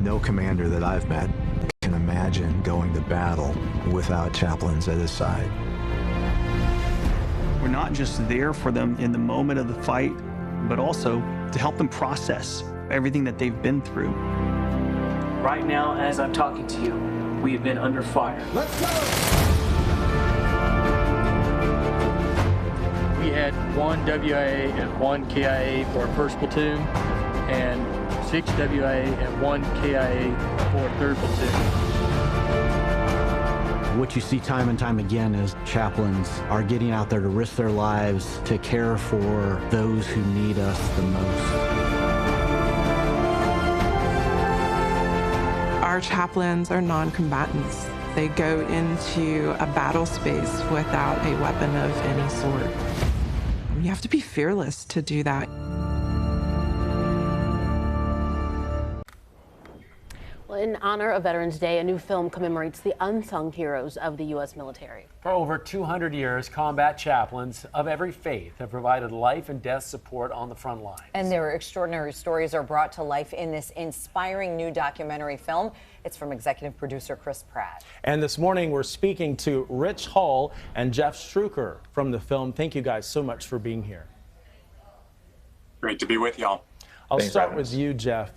No commander that I've met can imagine going to battle without chaplains at his side. We're not just there for them in the moment of the fight, but also to help them process everything that they've been through. Right now, as I'm talking to you, we have been under fire. Let's go! We had 1 WIA and 1 KIA for our first platoon, and 6 WIA and 1 KIA for our third platoon. What you see time and time again is chaplains are getting out there to risk their lives to care for those who need us the most. Our chaplains are non-combatants. They go into a battle space without a weapon of any sort. You have to be fearless to do that. Well, in honor of Veterans Day, a new film commemorates the unsung heroes of the U.S. military. For over 200 years, combat chaplains of every faith have provided life and death support on the front lines. And their extraordinary stories are brought to life in this inspiring new documentary film. It's from executive producer Chris Pratt. And this morning, we're speaking to Rich Hull and Jeff Struker from the film. Thank you guys so much for being here. Great to be with y'all. I'll start with you, Jeff.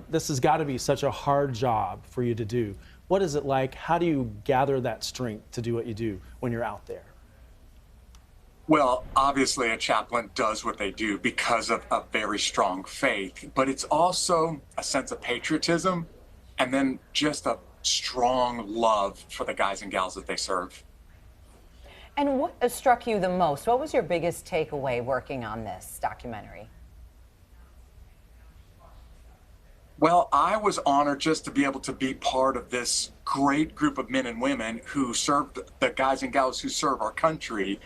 This has got to be such a hard job for you to do. What is it like? How do you gather that strength to do what you do when you're out there? Well, obviously a chaplain does what they do because of a very strong faith, but it's also a sense of patriotism and then just a strong love for the guys and gals that they serve. And what struck you the most? What was your biggest takeaway working on this documentary? Well, I was honored just to be able to be part of this great group of men and women who serve, the guys and gals who serve our country.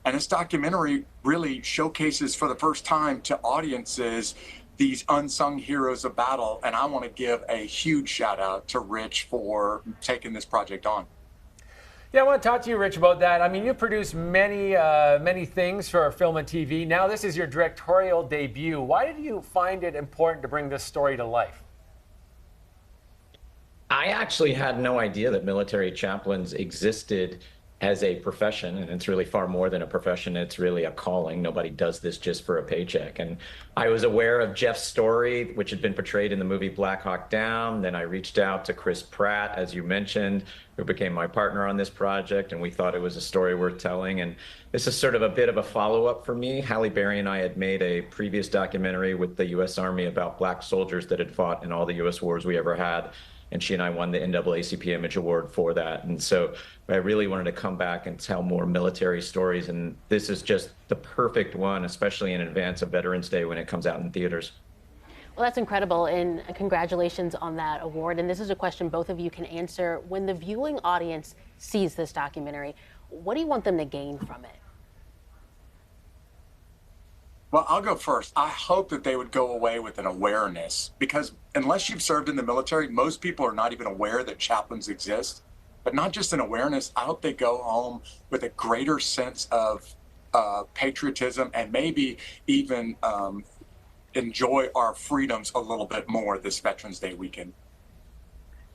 And this documentary really showcases for the first time to audiences these unsung heroes of battle. And I want to give a huge shout out to Rich for taking this project on. Yeah, I want to talk to you, Rich, about that. I mean, you've produced many things for film and TV. Now this is your directorial debut. Why did you find it important to bring this story to life? I actually had no idea that military chaplains existed as a profession, and it's really far more than a profession. It's really a calling. Nobody does this just for a paycheck. And I was aware of Jeff's story, which had been portrayed in the movie Black Hawk Down. Then I reached out to Chris Pratt, as you mentioned, who became my partner on this project, and we thought it was a story worth telling. And this is sort of a bit of a follow-up for me. Halle Berry and I had made a previous documentary with the U.S. Army about Black soldiers that had fought in all the U.S. wars we ever had. And she and I won the NAACP Image Award for that. And so I really wanted to come back and tell more military stories. And this is just the perfect one, especially in advance of Veterans Day when it comes out in theaters. Well, that's incredible, and congratulations on that award. And this is a question both of you can answer. When the viewing audience sees this documentary, what do you want them to gain from it? Well, I'll go first. I hope that they would go away with an awareness, because unless you've served in the military, most people are not even aware that chaplains exist. But not just an awareness, I hope they go home with a greater sense of patriotism and maybe even enjoy our freedoms a little bit more this Veterans Day weekend.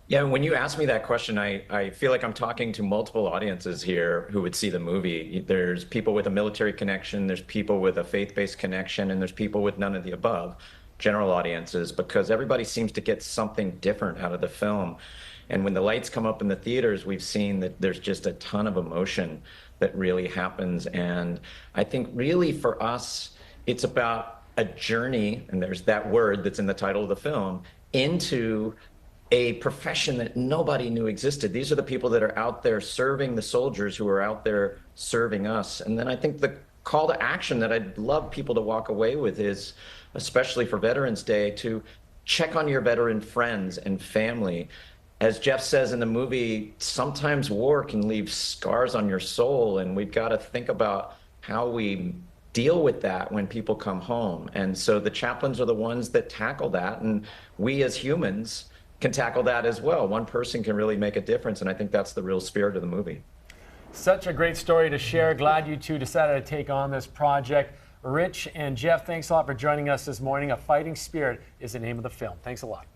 Yeah, when you ask me that question, I feel like I'm talking to multiple audiences here who would see the movie. There's people with a military connection, there's people with a faith-based connection, and there's people with none of the above, general audiences, because everybody seems to get something different out of the film. And when the lights come up in the theaters, we've seen that there's just a ton of emotion that really happens. And I think really for us, it's about a journey, and there's that word that's in the title of the film, into a profession that nobody knew existed. These are the people that are out there serving the soldiers who are out there serving us. And then I think the call to action that I'd love people to walk away with is, especially for Veterans Day, to check on your veteran friends and family. As Jeff says in the movie, sometimes war can leave scars on your soul, and we've got to think about how we deal with that when people come home. And so the chaplains are the ones that tackle that, and we as humans can tackle that as well. One person can really make a difference, and I think that's the real spirit of the movie. Such a great story to share. Glad you two decided to take on this project. Rich and Jeff, thanks a lot for joining us this morning. A Fighting Spirit is the name of the film. Thanks a lot.